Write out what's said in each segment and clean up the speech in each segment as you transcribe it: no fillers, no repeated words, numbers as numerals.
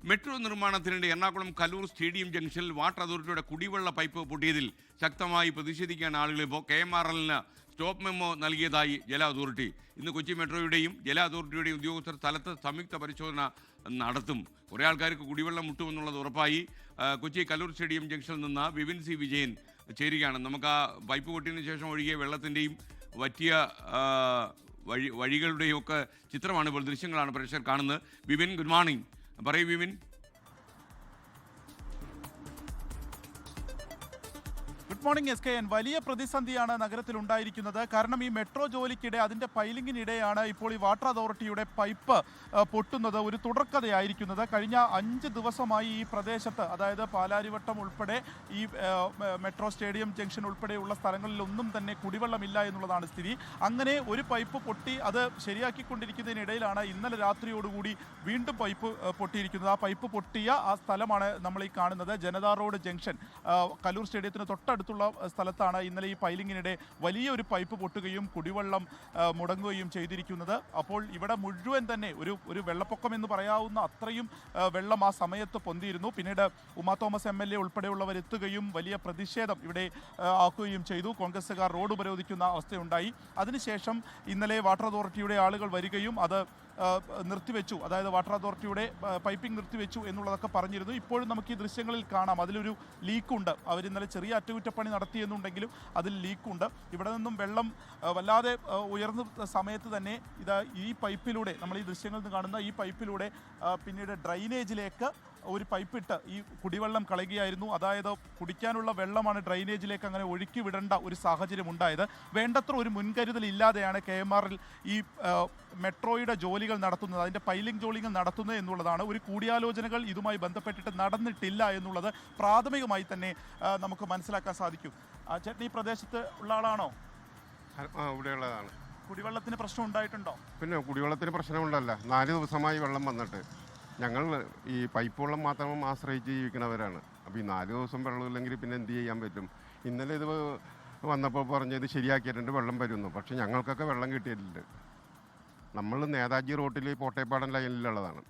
Metro നിർമ്മാണത്തിനിടെ Ernakulam Kaloor stadium ജംഗ്ഷനിൽ water അതോറിറ്റിയുടെ കുടിവെള്ള പൈപ്പ് പൊട്ടിയതിൽ ശക്തമായി പ്രതിഷേധിക്കാൻ ആളുകൾ ഇപ്പോൾ KMRL-ന് സ്റ്റോപ്പ് മെമ്മോ നൽകിയതായി ജല അതോറിറ്റി. ഇന്ന് കൊച്ചി മെട്രോയുടെയും ജല അതോറിറ്റിയുടെയും ഉദ്യോഗസ്ഥർ സ്ഥലത്ത് സംയുക്ത പരിശോധന നടത്തും. കുറേ ആൾക്കാർക്ക് കുടിവെള്ളം മുട്ടുമെന്നുള്ളത് ഉറപ്പായി. കൊച്ചി കലൂർ സ്റ്റേഡിയം ജംഗ്ഷനിൽ നിന്ന് വിപിൻ സി വിജയൻ ചേരുകയാണ്. നമുക്ക് ആ പൈപ്പ് പൊട്ടിയതിനു ശേഷം ഒഴുകിയ വെള്ളത്തിൻ്റെയും വറ്റിയ വഴികളുടെയും ഒക്കെ ചിത്രമാണ് ഇപ്പോൾ, ദൃശ്യങ്ങളാണ് പ്രേക്ഷകർ കാണുന്നത്. Vipin, good morning. പറയൂ വിപിൻ. Good morning SKN. വലിയ പ്രതിസന്ധിയാണ് നഗരത്തിൽ ഉണ്ടായിരിക്കുന്നത്. കാരണം ഈ മെട്രോ ജോലിക്കിടെ അതിൻ്റെ പൈലിങ്ങിനിടെയാണ് ഇപ്പോൾ ഈ വാട്ടർ അതോറിറ്റിയുടെ പൈപ്പ് പൊട്ടുന്നത് ഒരു തുടർക്കഥയായിരിക്കുന്നത്. കഴിഞ്ഞ 5 ദിവസമായി ഈ പ്രദേശത്ത്, അതായത് പാലാരിവട്ടം ഉൾപ്പെടെ ഈ മെട്രോ സ്റ്റേഡിയം ജംഗ്ഷൻ ഉൾപ്പെടെയുള്ള സ്ഥലങ്ങളിലൊന്നും തന്നെ കുടിവെള്ളമില്ല എന്നുള്ളതാണ് സ്ഥിതി. അങ്ങനെ ഒരു പൈപ്പ് പൊട്ടി അത് ശരിയാക്കിക്കൊണ്ടിരിക്കുന്നതിനിടയിലാണ് ഇന്നലെ രാത്രിയോടുകൂടി വീണ്ടും പൈപ്പ് പൊട്ടിയിരിക്കുന്നത്. ആ പൈപ്പ് പൊട്ടിയ ആ സ്ഥലമാണ് നമ്മൾ ഈ കാണുന്നത്. ജനതാ റോഡ് ജംഗ്ഷൻ, കലൂർ സ്റ്റേഡിയത്തിന് തൊട്ടടുത്തുള്ള സ്ഥലത്താണ് ഇന്നലെ ഈ പൈലിങ്ങിനിടെ വലിയൊരു പൈപ്പ് പൊട്ടുകയും കുടിവെള്ളം മുടങ്ങുകയും ചെയ്തിരിക്കുന്നത്. അപ്പോൾ ഇവിടെ മുഴുവൻ തന്നെ ഒരു വെള്ളപ്പൊക്കം എന്ന് പറയാവുന്ന അത്രയും വെള്ളം ആ സമയത്ത് പൊന്തിയിരുന്നു. പിന്നീട് ഉമാ തോമസ് MLA ഉൾപ്പെടെയുള്ളവർ എത്തുകയും വലിയ പ്രതിഷേധം ഇവിടെ ആക്കുകയും ചെയ്തു. കോൺഗ്രസ്സുകാർ റോഡ് ഉപരോധിക്കുന്ന അവസ്ഥയുണ്ടായി. അതിനുശേഷം ഇന്നലെ വാട്ടർ അതോറിറ്റിയുടെ ആളുകൾ വരികയും അത് നിർത്തിവെച്ചു, അതായത് വാട്ടർ അതോറിറ്റിയുടെ പൈപ്പിംഗ് നിർത്തിവെച്ചു എന്നുള്ളതൊക്കെ പറഞ്ഞിരുന്നു. ഇപ്പോഴും നമുക്ക് ഈ ദൃശ്യങ്ങളിൽ കാണാം അതിലൊരു ലീക്കുണ്ട്. അവർ ഇന്നലെ ചെറിയ അറ്റകുറ്റപ്പണി നടത്തിയെന്നുണ്ടെങ്കിലും അതിൽ ലീക്കുണ്ട്. ഇവിടെ നിന്നും വെള്ളം വല്ലാതെ ഉയർന്ന സമയത്ത് തന്നെ ഈ പൈപ്പിലൂടെ, നമ്മൾ ഈ ദൃശ്യങ്ങളിൽ നിന്ന് കാണുന്ന ഈ പൈപ്പിലൂടെ പിന്നീട് ഡ്രൈനേജിലേക്ക് ഒരു പൈപ്പിട്ട് ഈ കുടിവെള്ളം കളയുകയായിരുന്നു. അതായത് കുടിക്കാനുള്ള വെള്ളമാണ് ഡ്രൈനേജിലേക്ക് അങ്ങനെ ഒഴുക്കി വിടേണ്ട ഒരു സാഹചര്യം ഉണ്ടായത്. വേണ്ടത്ര ഒരു മുൻകരുതൽ ഇല്ലാതെയാണ് KMRL ഈ മെട്രോയുടെ ജോലികൾ നടത്തുന്നത്, അതിൻ്റെ പൈലിംഗ് ജോലികൾ നടത്തുന്നത് എന്നുള്ളതാണ്. ഒരു കൂടിയാലോചനകൾ ഇതുമായി ബന്ധപ്പെട്ടിട്ട് നടന്നിട്ടില്ല എന്നുള്ളത് പ്രാഥമികമായി തന്നെ നമുക്ക് മനസ്സിലാക്കാൻ സാധിക്കും. ചേട്ടൻ ഈ പ്രദേശത്ത് ഉള്ള ആളാണോ? ഇവിടെയുള്ളതാണ്. കുടിവെള്ളത്തിന് പ്രശ്നം ഉണ്ടായിട്ടുണ്ടോ? പിന്നെ കുടിവെള്ളത്തിന് പ്രശ്നമുണ്ടല്ല. 4 ദിവസമായി വെള്ളം വന്നിട്ട് ഞങ്ങൾ ഈ പൈപ്പ് വെള്ളം മാത്രം ആശ്രയിച്ച് ജീവിക്കുന്നവരാണ്. അപ്പോൾ ഈ 4 ദിവസം വെള്ളമില്ലെങ്കിൽ പിന്നെ എന്ത് ചെയ്യാൻ പറ്റും? ഇന്നലെ ഇത് വന്നപ്പോൾ പറഞ്ഞത് ശരിയാക്കിയിട്ടുണ്ട്, വെള്ളം വരുന്നു. പക്ഷെ ഞങ്ങൾക്കൊക്കെ വെള്ളം കിട്ടിയിട്ടുണ്ട്. നമ്മൾ നേതാജി റോട്ടിൽ കോട്ടയപ്പാടൻ ലൈനിലുള്ളതാണ്.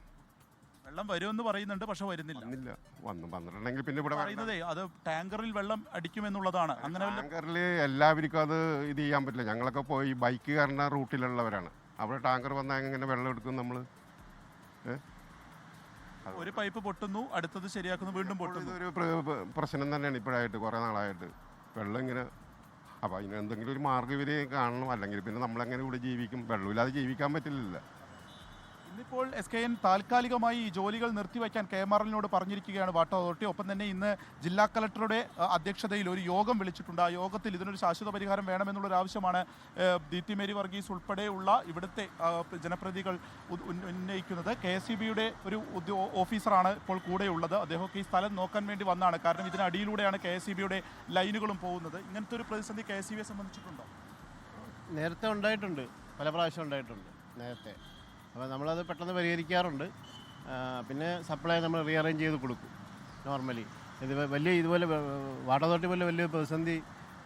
വെള്ളം വരുമെന്ന് പറയുന്നുണ്ട്, പക്ഷെ വരുന്നില്ല. വന്നിട്ടുണ്ടെങ്കിൽ പിന്നെ ഇവിടെ പറയുന്നതേ അത് ടാങ്കറിൽ വെള്ളം അടിക്കുമെന്നുള്ളതാണ്. അങ്ങനെ ടാങ്കറിൽ എല്ലാവർക്കും അത് ഇത് ചെയ്യാൻ പറ്റില്ല. ഞങ്ങളൊക്കെ പോയി ബൈക്ക് കയറുന്ന റൂട്ടിലുള്ളവരാണ്. അവിടെ ടാങ്കർ വന്നാൽ എങ്ങനെ വെള്ളം എടുക്കും നമ്മൾ? ഒരു പൈപ്പ് പൊട്ടുന്നു, അടുത്തത് ശരിയാക്കുന്നു, വീണ്ടും പൊട്ടുന്നു. ഇതൊരു പ്രശ്നം തന്നെയാണ് ഇപ്പോഴായിട്ട്, കുറേ നാളായിട്ട് വെള്ളം ഇങ്ങനെ. അപ്പോൾ അതിന് എന്തെങ്കിലും ഒരു മാർഗ്ഗം ഇവർ കാണണം, അല്ലെങ്കിൽ പിന്നെ നമ്മളെങ്ങനെ ഇവിടെ ജീവിക്കും? വെള്ളമില്ലാതെ ജീവിക്കാൻ പറ്റില്ല. ഇന്നിപ്പോൾ SKN താൽക്കാലികമായി ഈ ജോലികൾ നിർത്തിവെക്കാൻ KMRL-നോട് പറഞ്ഞിരിക്കുകയാണ് വാട്ടർ അതോറിറ്റി. ഒപ്പം തന്നെ ഇന്ന് ജില്ലാ കളക്ടറുടെ അധ്യക്ഷതയിൽ ഒരു യോഗം വിളിച്ചിട്ടുണ്ട്. ആ യോഗത്തിൽ ഇതിനൊരു ശാശ്വത പരിഹാരം വേണമെന്നുള്ളൊരു ആവശ്യമാണ് ദീപ്തി മേരി വർഗീസ് ഉൾപ്പെടെയുള്ള ഇവിടുത്തെ ജനപ്രതിനിധികൾ ഉന്നയിക്കുന്നത്. KSEB-യുടെ ഒരു ഓഫീസറാണ് ഇപ്പോൾ കൂടെയുള്ളത്. അദ്ദേഹമൊക്കെ ഈ സ്ഥലം നോക്കാൻ വേണ്ടി വന്നതാണ്. കാരണം ഇതിനടിയിലൂടെയാണ് KSEB-യുടെ ലൈനുകളും പോകുന്നത്. ഇങ്ങനത്തെ ഒരു പ്രതിസന്ധി KSEB-യെ സംബന്ധിച്ചിട്ടുണ്ടോ? നേരത്തെ ഉണ്ടായിട്ടുണ്ട്, പല പ്രാവശ്യം ഉണ്ടായിട്ടുണ്ട് നേരത്തെ. അപ്പോൾ നമ്മളത് പെട്ടെന്ന് പരിഹരിക്കാറുണ്ട്. പിന്നെ സപ്ലൈ നമ്മൾ റീഅറേഞ്ച് ചെയ്ത് കൊടുക്കും നോർമലി. ഇതുപോലെ വാട്ടർ അതോറിറ്റി പോലെ വലിയ പ്രതിസന്ധി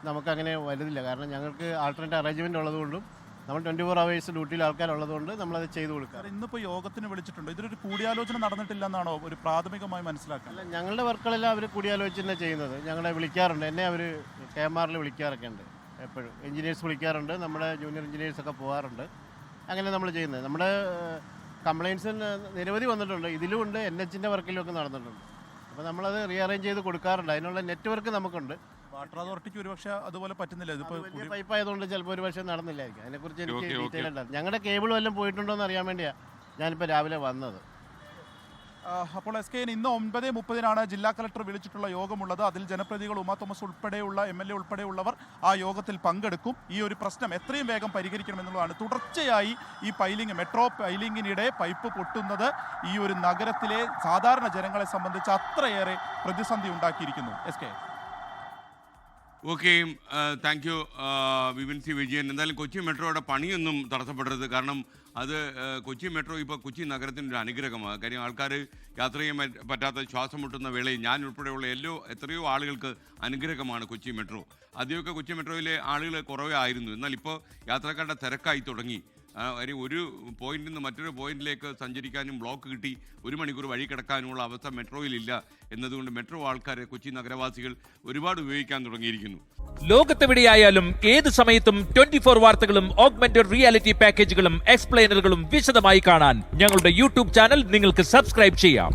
നമുക്കങ്ങനെ വരുന്നില്ല. കാരണം ഞങ്ങൾക്ക് ആൾട്ടർനേറ്റ് അറേഞ്ച്മെൻറ്റ് ഉള്ളതുകൊണ്ടും നമ്മൾ 24 hours ഡ്യൂട്ടിയിൽ ആൾക്കാരുള്ളതുകൊണ്ട് നമ്മളത് ചെയ്ത് കൊടുക്കാം. ഇന്നിപ്പോൾ യോഗത്തിന് വിളിച്ചിട്ടുണ്ട്. ഇതിലൊരു കൂടിയാലോചന നടന്നിട്ടില്ല എന്നാണോ ഒരു പ്രാഥമികമായി മനസ്സിലാക്കുക? അല്ല, ഞങ്ങളുടെ വർക്കുകളെല്ലാം അവർ കൂടിയാലോചിച്ച് തന്നെ ചെയ്യുന്നത്. ഞങ്ങളെ വിളിക്കാറുണ്ട്, എന്നെ അവർ KMRL വിളിക്കാറൊക്കെ ഉണ്ട് എപ്പോഴും. എഞ്ചിനീയേഴ്സ് വിളിക്കാറുണ്ട്, നമ്മുടെ ജൂനിയർ എഞ്ചിനീയേഴ്സൊക്കെ പോകാറുണ്ട്. അങ്ങനെ നമ്മൾ ചെയ്യുന്നത്. നമ്മുടെ കംപ്ലയിൻസ് നിരവധി വന്നിട്ടുണ്ട്. ഇതിലുമുണ്ട്, NH-ൻ്റെ വർക്കിലുമൊക്കെ നടന്നിട്ടുണ്ട്. അപ്പോൾ നമ്മളത് റീഅറേഞ്ച് ചെയ്ത് കൊടുക്കാറുണ്ട്. അതിനുള്ള നെറ്റ്വർക്ക് നമുക്കുണ്ട്. വാട്ടർ അതോറിറ്റിക്ക് ഒരുപക്ഷെ അതുപോലെ പറ്റുന്നില്ല. ഇതിപ്പോൾ പൈപ്പ് ആയതുകൊണ്ട് ചിലപ്പോൾ ഒരു പക്ഷേ നടന്നില്ലായിരിക്കും. അതിനെക്കുറിച്ച് എനിക്ക് ഡീറ്റെയിൽ ഉണ്ടായിരുന്നു. ഞങ്ങളുടെ കേബിൾ വല്ലതും പോയിട്ടുണ്ടോ എന്ന് അറിയാൻ വേണ്ടിയാണ് ഞാനിപ്പോൾ രാവിലെ വന്നത്. അപ്പോൾ SKN ഇന്ന് 9:30 ജില്ലാ കളക്ടർ വിളിച്ചിട്ടുള്ള യോഗമുള്ളത്. അതിൽ ജനപ്രതിനിധികൾ ഉമാ തോമസ് ഉൾപ്പെടെയുള്ള MLA ഉൾപ്പെടെയുള്ളവർ ആ യോഗത്തിൽ പങ്കെടുക്കും. ഈ ഒരു പ്രശ്നം എത്രയും വേഗം പരിഹരിക്കണമെന്നുള്ളതാണ്. തുടർച്ചയായി ഈ മെട്രോ പൈലിങ്ങിനിടെ പൈപ്പ് പൊട്ടുന്നത് ഈ ഒരു നഗരത്തിലെ സാധാരണ ജനങ്ങളെ സംബന്ധിച്ച് അത്രയേറെ പ്രതിസന്ധി ഉണ്ടാക്കിയിരിക്കുന്നു. SKN. Okay, thank you Vipin C Vijayan. എന്തായാലും കൊച്ചി മെട്രോയുടെ പണിയൊന്നും തടസ്സപ്പെടരുത്. കാരണം അത് കൊച്ചി മെട്രോ ഇപ്പോൾ കൊച്ചി നഗരത്തിൻ്റെ ഒരു അനുഗ്രഹമാണ്. കാര്യം ആൾക്കാർ യാത്ര ചെയ്യാൻ പറ്റാത്ത ശ്വാസം മുട്ടുന്ന വേളയിൽ ഞാൻ ഉൾപ്പെടെയുള്ള എത്രയോ ആളുകൾക്ക് അനുഗ്രഹമാണ് കൊച്ചി മെട്രോ. ആദ്യമൊക്കെ കൊച്ചി മെട്രോയിലെ ആളുകൾ കുറവേ ആയിരുന്നു. എന്നാൽ ഇപ്പോൾ യാത്രക്കാരുടെ തിരക്കായി തുടങ്ങി. ഒരു പോയിന്റിൽ നിന്ന് മറ്റൊരു പോയിന്റിലേക്ക് സഞ്ചരിക്കാനും ബ്ലോക്ക് കിട്ടി 1 മണിക്കൂർ വഴി കിടക്കാനുമുള്ള അവസ്ഥ മെട്രോയിലില്ല എന്നതുകൊണ്ട് മെട്രോ ആൾക്കാരെ കൊച്ചി നഗരവാസികൾ ഒരുപാട് ഉപയോഗിക്കാൻ തുടങ്ങിയിരിക്കുന്നു. ലോകത്തെവിടെയായാലും ഏത് സമയത്തും 24 വാർത്തകളും ഓഗ്മെന്റഡ് റിയാലിറ്റി പാക്കേജുകളും എക്സ്പ്ലെയിനറുകളും വിശദമായി കാണാൻ ഞങ്ങളുടെ യൂട്യൂബ് ചാനൽ നിങ്ങൾക്ക് സബ്സ്ക്രൈബ് ചെയ്യാം.